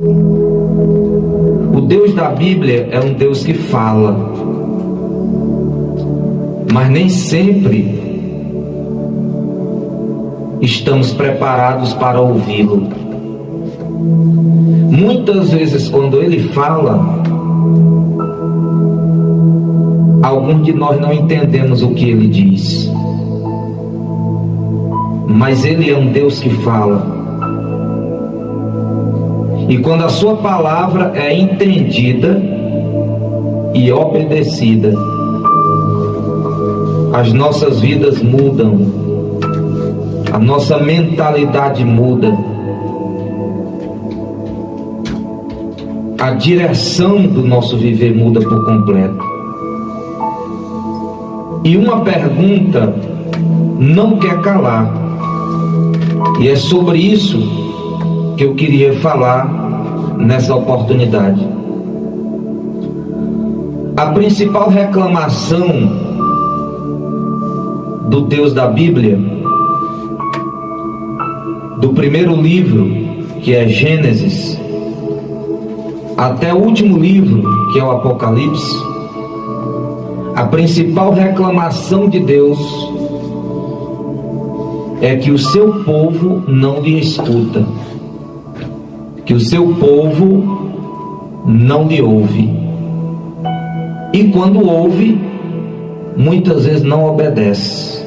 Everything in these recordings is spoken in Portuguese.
O Deus da Bíblia é um Deus que fala, mas nem sempre estamos preparados para ouvi-lo. Muitas vezes, quando ele fala, alguns de nós não entendemos o que ele diz, mas ele é um Deus que fala. E quando a sua palavra é entendida e obedecida, as nossas vidas mudam, a nossa mentalidade muda, a direção do nosso viver muda por completo. E uma pergunta não quer calar, e é sobre isso que eu queria falar nessa oportunidade. A principal reclamação do Deus da Bíblia, do primeiro livro, que é Gênesis, até o último livro, que é o Apocalipse, a principal reclamação de Deus é que o seu povo não lhe escuta, que o seu povo não lhe ouve, e quando ouve, muitas vezes não obedece.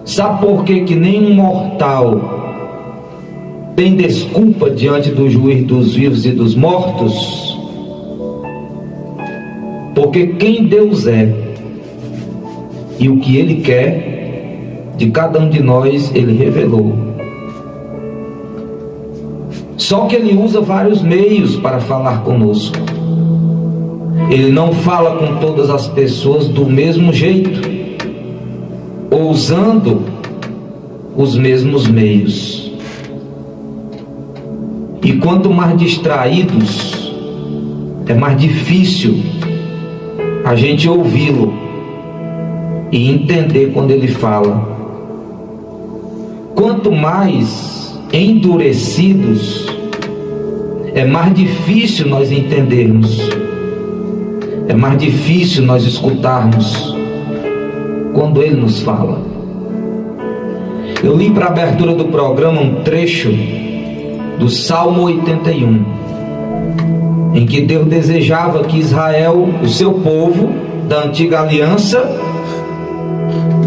Sabe por que nenhum mortal tem desculpa diante do juiz dos vivos e dos mortos? Porque quem Deus é e o que Ele quer de cada um de nós, Ele revelou. Só que Ele usa vários meios para falar conosco. Ele não fala com todas as pessoas do mesmo jeito, ou usando os mesmos meios. E quanto mais distraídos, é mais difícil a gente ouvi-lo e entender quando ele fala. Quanto mais endurecidos, é mais difícil nós entendermos, é mais difícil nós escutarmos quando ele nos fala. Eu li para a abertura do programa um trecho do Salmo 81, em que Deus desejava que Israel, o seu povo da antiga aliança,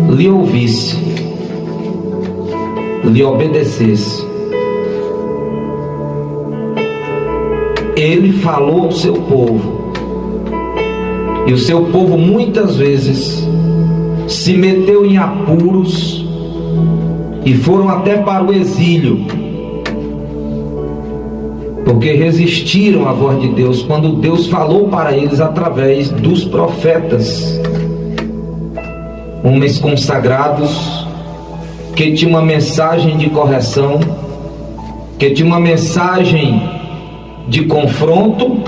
lhe ouvisse, lhe obedecesse. Ele falou ao seu povo, e o seu povo muitas vezes se meteu em apuros e foram até para o exílio, porque resistiram à voz de Deus quando Deus falou para eles através dos profetas, homens consagrados que tinham uma mensagem de correção, que tinham uma mensagem de confronto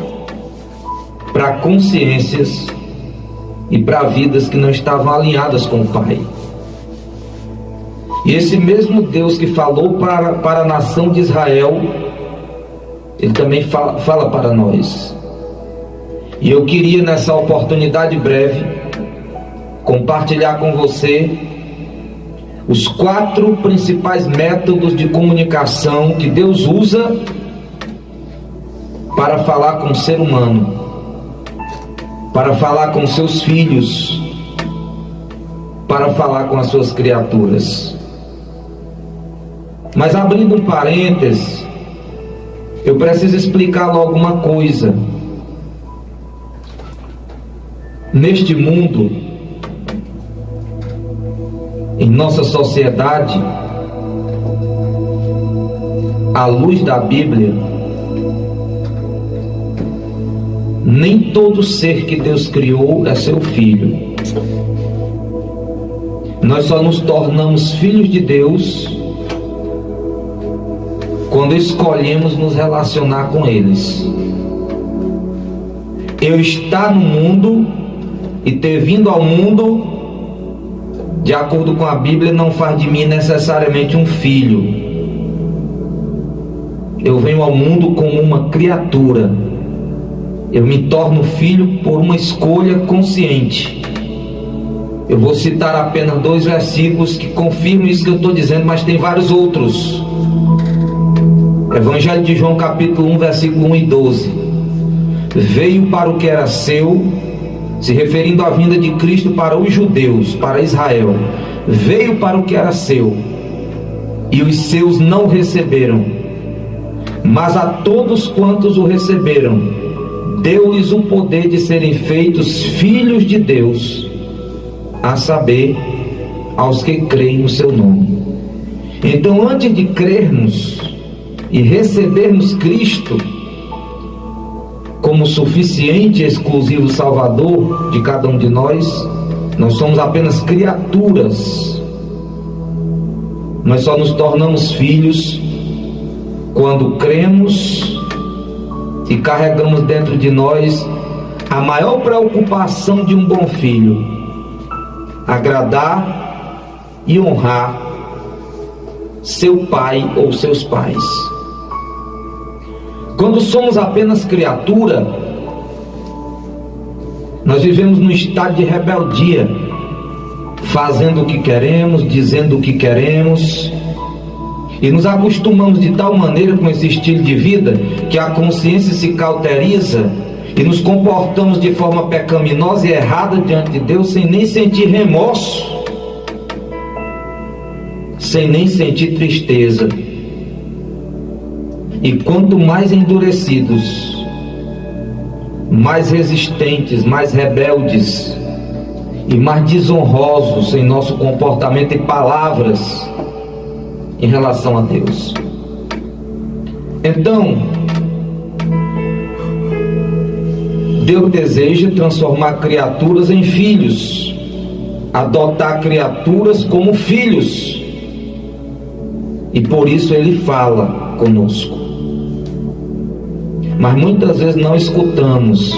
para consciências e para vidas que não estavam alinhadas com o Pai. E esse mesmo Deus que falou para a nação de Israel, Ele também fala para nós. E eu queria, nessa oportunidade breve, compartilhar com você os 4 principais métodos de comunicação que Deus usa para falar com o ser humano, para falar com seus filhos, para falar com as suas criaturas. Mas abrindo um parênteses, eu preciso explicar logo uma coisa. Neste mundo, em nossa sociedade, à luz da Bíblia, nem todo ser que Deus criou é seu filho. Nós só nos tornamos filhos de Deus quando escolhemos nos relacionar com eles. Eu estar no mundo e ter vindo ao mundo, de acordo com a Bíblia, não faz de mim necessariamente um filho. Eu venho ao mundo como uma criatura. Eu me torno filho por uma escolha consciente. Eu vou citar apenas 2 versículos que confirmam isso que eu estou dizendo, mas tem vários outros. Evangelho de João, capítulo 1, versículo 1 e 12. Veio para o que era seu, se referindo à vinda de Cristo para os judeus, para Israel. Veio para o que era seu, e os seus não o receberam. Mas a todos quantos o receberam, deu-lhes o poder de serem feitos filhos de Deus, a saber, aos que creem no seu nome. Então, antes de crermos e recebermos Cristo como suficiente e exclusivo Salvador de cada um de nós somos apenas criaturas. Nós só nos tornamos filhos quando cremos e carregamos dentro de nós a maior preocupação de um bom filho: agradar e honrar seu pai ou seus pais. Quando somos apenas criatura, nós vivemos num estado de rebeldia, fazendo o que queremos, dizendo o que queremos, e nos acostumamos de tal maneira com esse estilo de vida que a consciência se cauteriza e nos comportamos de forma pecaminosa e errada diante de Deus, sem nem sentir remorso, sem nem sentir tristeza. E quanto mais endurecidos, mais resistentes, mais rebeldes e mais desonrosos em nosso comportamento e palavras em relação a Deus. Então, Deus deseja transformar criaturas em filhos, adotar criaturas como filhos, e por isso Ele fala conosco. Mas muitas vezes não escutamos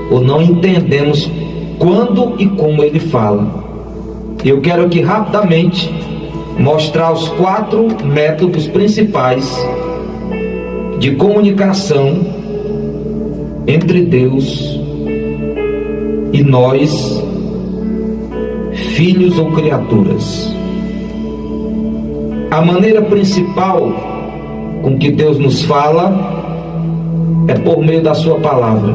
ou não entendemos quando e como Ele fala. Eu quero aqui rapidamente mostrar os 4 métodos principais de comunicação entre Deus e nós, filhos ou criaturas. A maneira principal com que Deus nos fala é por meio da sua palavra.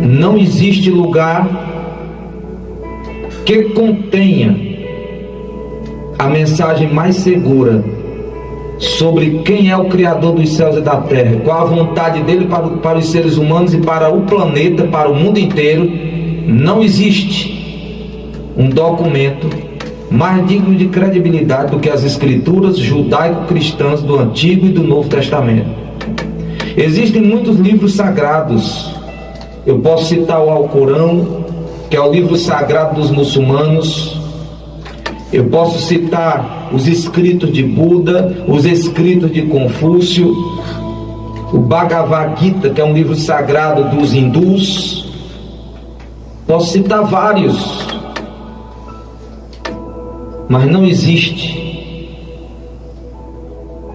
Não existe lugar que contenha a mensagem mais segura sobre quem é o Criador dos céus e da terra, qual a vontade dele para os seres humanos e para o planeta, para o mundo inteiro. Não existe um documento mais digno de credibilidade do que as escrituras judaico-cristãs do Antigo e do Novo Testamento. Existem muitos livros sagrados. Eu posso citar o Alcorão, que é o livro sagrado dos muçulmanos. Eu posso citar os escritos de Buda, os escritos de Confúcio, o Bhagavad Gita, que é um livro sagrado dos hindus. Posso citar vários, mas não existe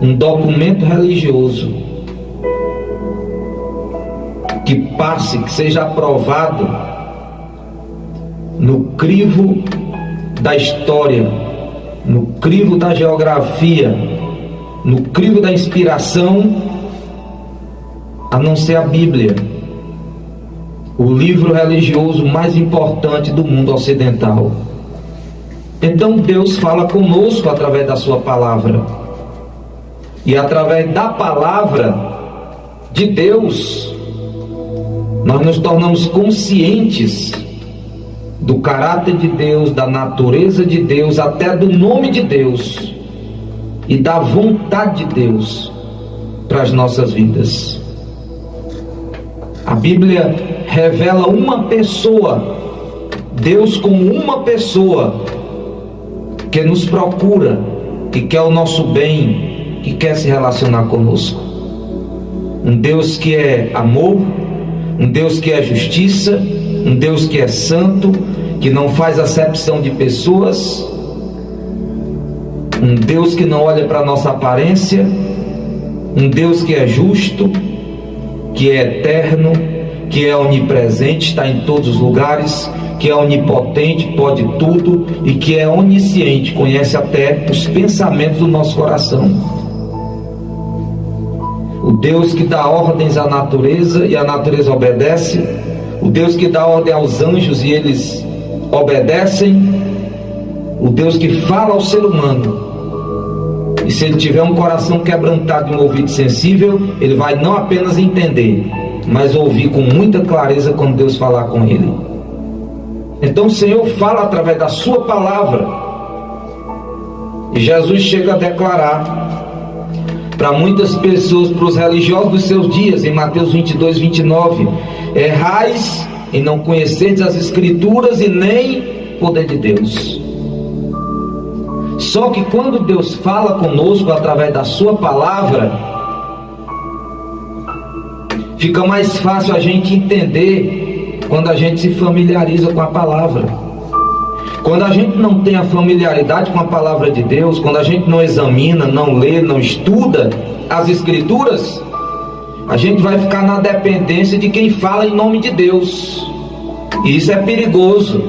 um documento religioso que passe, que seja aprovado no crivo da história, no crivo da geografia, no crivo da inspiração, a não ser a Bíblia, o livro religioso mais importante do mundo ocidental. Então Deus fala conosco através da sua palavra, e através da palavra de Deus nós nos tornamos conscientes do caráter de Deus, da natureza de Deus, até do nome de Deus e da vontade de Deus para as nossas vidas. A Bíblia revela uma pessoa, Deus como uma pessoa que nos procura, que quer o nosso bem, que quer se relacionar conosco. Um Deus que é amor, um Deus que é justiça, um Deus que é santo, que não faz acepção de pessoas, Um Deus que não olha para a nossa aparência, um Deus que é justo, que é eterno, que é onipresente, está em todos os lugares, que é onipotente, pode tudo, e que é onisciente, conhece até os pensamentos do nosso coração. O Deus que dá ordens à natureza e a natureza obedece, o Deus que dá ordem aos anjos e eles obedecem, o Deus que fala ao ser humano, e se ele tiver um coração quebrantado e um ouvido sensível, ele vai não apenas entender, mas ouvir com muita clareza quando Deus falar com ele. Então o Senhor fala através da sua palavra, e Jesus chega a declarar para muitas pessoas, para os religiosos dos seus dias, em Mateus 22, 29, errais em não conhecerdes as Escrituras e nem o poder de Deus. Só que quando Deus fala conosco através da sua palavra, fica mais fácil a gente entender quando a gente se familiariza com a palavra. Quando a gente não tem a familiaridade com a palavra de Deus, quando a gente não examina, não lê, não estuda as Escrituras, a gente vai ficar na dependência de quem fala em nome de Deus. E isso é perigoso,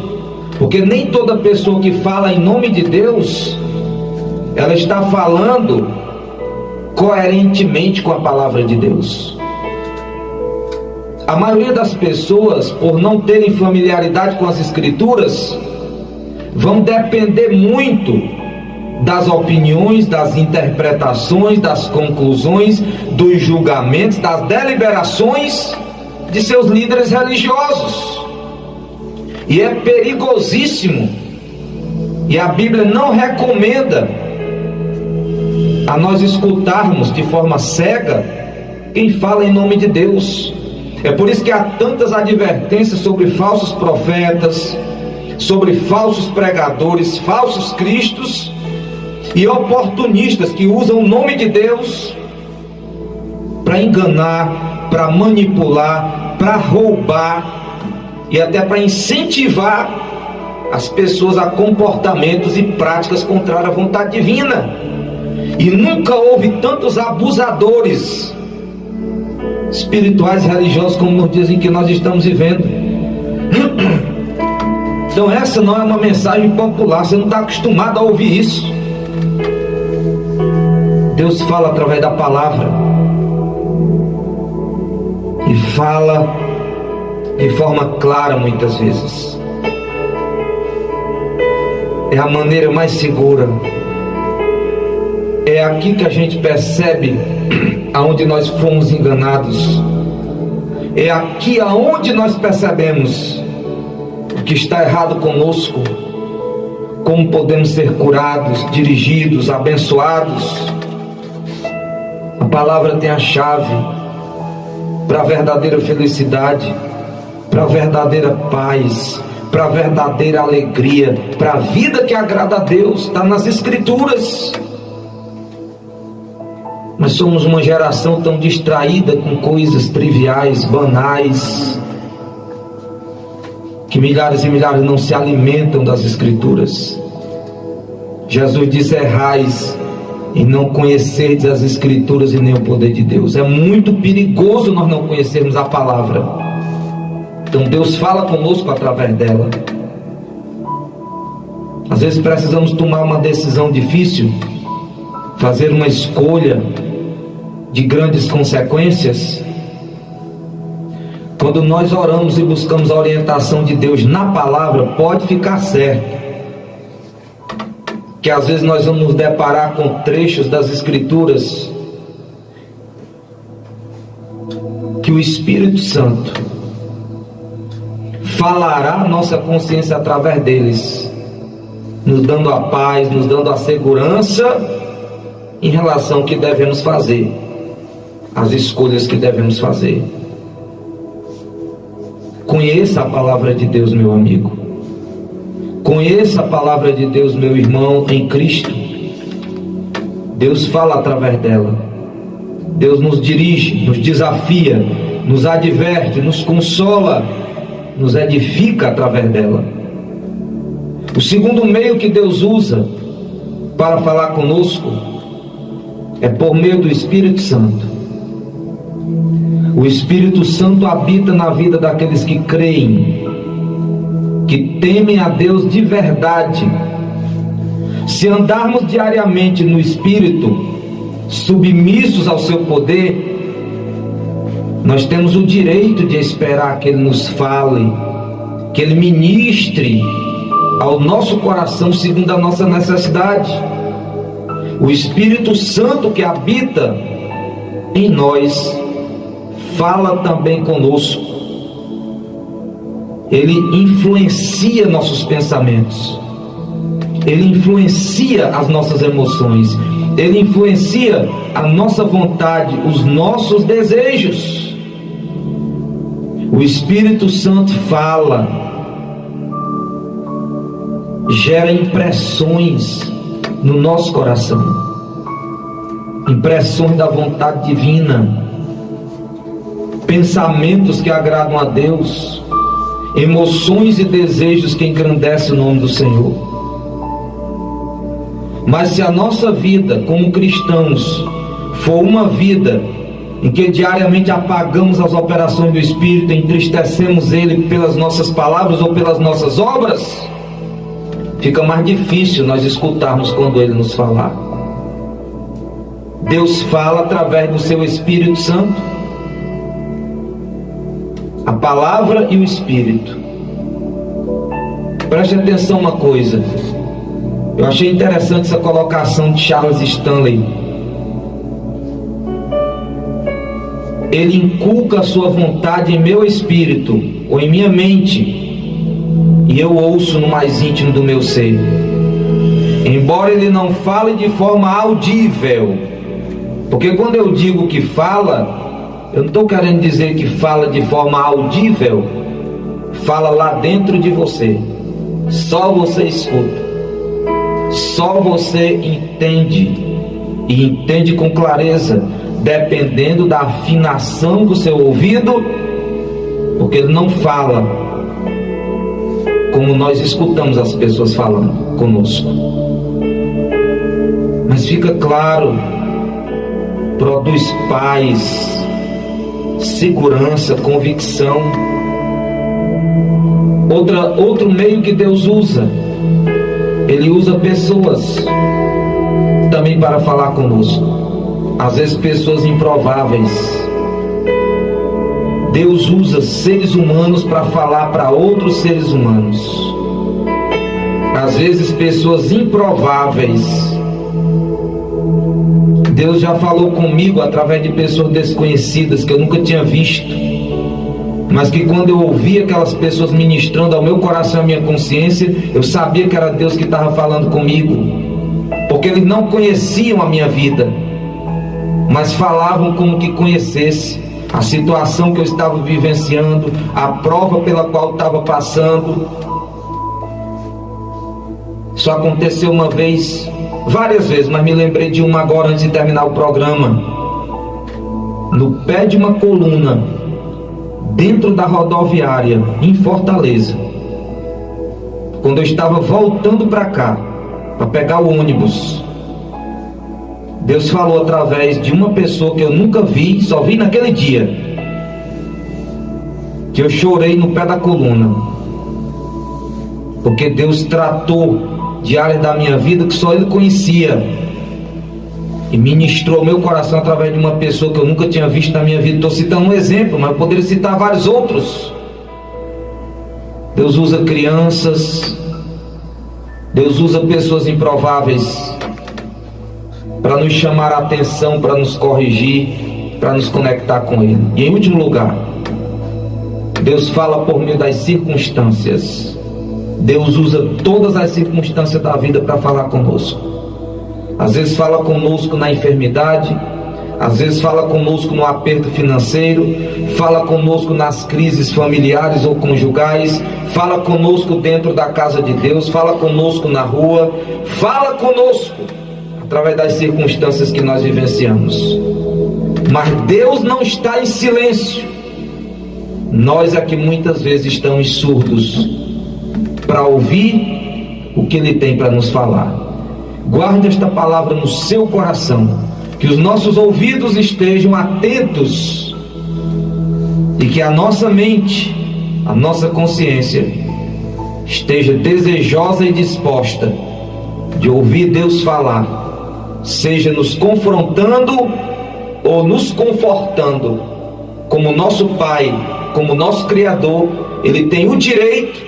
porque nem toda pessoa que fala em nome de Deus, ela está falando coerentemente com a palavra de Deus. A maioria das pessoas, por não terem familiaridade com as Escrituras, vão depender muito das opiniões, das interpretações, das conclusões, dos julgamentos, das deliberações de seus líderes religiosos. E é perigosíssimo, e a Bíblia não recomenda a nós escutarmos de forma cega quem fala em nome de Deus. É por isso que há tantas advertências sobre falsos profetas, sobre falsos pregadores, falsos cristos e oportunistas que usam o nome de Deus para enganar, para manipular, para roubar e até para incentivar as pessoas a comportamentos e práticas contrárias à vontade divina. E nunca houve tantos abusadores espirituais e religiosos como nos dias em que nós estamos vivendo. Então essa não é uma mensagem popular, você não está acostumado a ouvir isso. Deus fala através da palavra, e fala de forma clara muitas vezes. É a maneira mais segura. É aqui que a gente percebe aonde nós fomos enganados. É aqui aonde nós percebemos o que está errado conosco, como podemos ser curados, dirigidos, abençoados. A palavra tem a chave para a verdadeira felicidade, para a verdadeira paz, para a verdadeira alegria, para a vida que agrada a Deus. Está nas Escrituras. Mas somos uma geração tão distraída com coisas triviais, banais, que milhares e milhares não se alimentam das Escrituras. Jesus disse: errais em não conhecerdes as Escrituras e nem o poder de Deus. É muito perigoso nós não conhecermos a palavra. Então Deus fala conosco através dela. Às vezes precisamos tomar uma decisão difícil, fazer uma escolha de grandes consequências. Quando nós oramos e buscamos a orientação de Deus na palavra, pode ficar certo que às vezes nós vamos nos deparar com trechos das Escrituras que o Espírito Santo falará a nossa consciência através deles, nos dando a paz, nos dando a segurança em relação ao que devemos fazer, as escolhas que devemos fazer. Conheça a palavra de Deus, meu amigo. Conheça a palavra de Deus, meu irmão em Cristo. Deus fala através dela. Deus nos dirige, nos desafia, nos adverte, nos consola, nos edifica através dela. O segundo meio que Deus usa para falar conosco é por meio do Espírito Santo. O Espírito Santo habita na vida daqueles que creem, que temem a Deus de verdade. Se andarmos diariamente no Espírito, submissos ao seu poder, nós temos o direito de esperar que Ele nos fale, que Ele ministre ao nosso coração segundo a nossa necessidade. O Espírito Santo que habita em nós fala também conosco. Ele influencia nossos pensamentos, Ele influencia as nossas emoções, Ele influencia a nossa vontade, os nossos desejos. O Espírito Santo fala, gera impressões no nosso coração, impressões da vontade divina, pensamentos que agradam a Deus, emoções e desejos que engrandecem o nome do Senhor. Mas se a nossa vida como cristãos for uma vida em que diariamente apagamos as operações do Espírito, entristecemos Ele pelas nossas palavras ou pelas nossas obras, fica mais difícil nós escutarmos quando Ele nos falar. Deus fala através do seu Espírito Santo, a palavra e o Espírito. Preste atenção uma coisa, eu achei interessante essa colocação de Charles Stanley. Ele inculca a sua vontade em meu espírito ou em minha mente, e eu ouço no mais íntimo do meu ser. Embora ele não fale de forma audível, porque quando eu digo que fala, eu não estou querendo dizer que fala de forma audível. Fala lá dentro de você, só você escuta, só você entende, e entende com clareza, dependendo da afinação do seu ouvido, porque ele não fala como nós escutamos as pessoas falando conosco. Mas fica claro, produz paz, segurança, convicção. Outro meio que Deus usa, Ele usa pessoas também para falar conosco. Às vezes pessoas improváveis. Deus usa seres humanos para falar para outros seres humanos. Às vezes pessoas improváveis. Deus já falou comigo através de pessoas desconhecidas que eu nunca tinha visto, mas que quando eu ouvi aquelas pessoas ministrando ao meu coração e à minha consciência, eu sabia que era Deus que estava falando comigo, porque eles não conheciam a minha vida, mas falavam como que conhecesse a situação que eu estava vivenciando, a prova pela qual eu estava passando. Isso aconteceu uma vez, várias vezes, mas me lembrei de uma agora antes de terminar o programa. No pé de uma coluna, dentro da rodoviária, em Fortaleza, quando eu estava voltando para cá, para pegar o ônibus, Deus falou através de uma pessoa que eu nunca vi, só vi naquele dia, que eu chorei no pé da coluna, porque Deus tratou de áreas da minha vida que só Ele conhecia, e ministrou meu coração através de uma pessoa que eu nunca tinha visto na minha vida. Estou citando um exemplo, mas eu poderia citar vários outros. Deus usa crianças, Deus usa pessoas improváveis para nos chamar a atenção, para nos corrigir, para nos conectar com Ele. E em último lugar, Deus fala por meio das circunstâncias. Deus usa todas as circunstâncias da vida para falar conosco. Às vezes fala conosco na enfermidade, às vezes fala conosco no aperto financeiro, fala conosco nas crises familiares ou conjugais, fala conosco dentro da casa de Deus, fala conosco na rua, fala conosco através das circunstâncias que nós vivenciamos. Mas Deus não está em silêncio. Nós aqui muitas vezes estamos surdos para ouvir o que Ele tem para nos falar. Guarde esta palavra no seu coração, que os nossos ouvidos estejam atentos e que a nossa mente, a nossa consciência esteja desejosa e disposta de ouvir Deus falar, seja nos confrontando ou nos confortando. Como nosso Pai, como nosso Criador, Ele tem o direito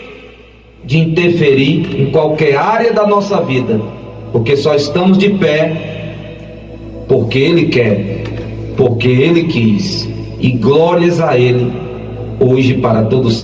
de interferir em qualquer área da nossa vida, porque só estamos de pé porque Ele quer, porque Ele quis, e glórias a Ele hoje para todos sempre.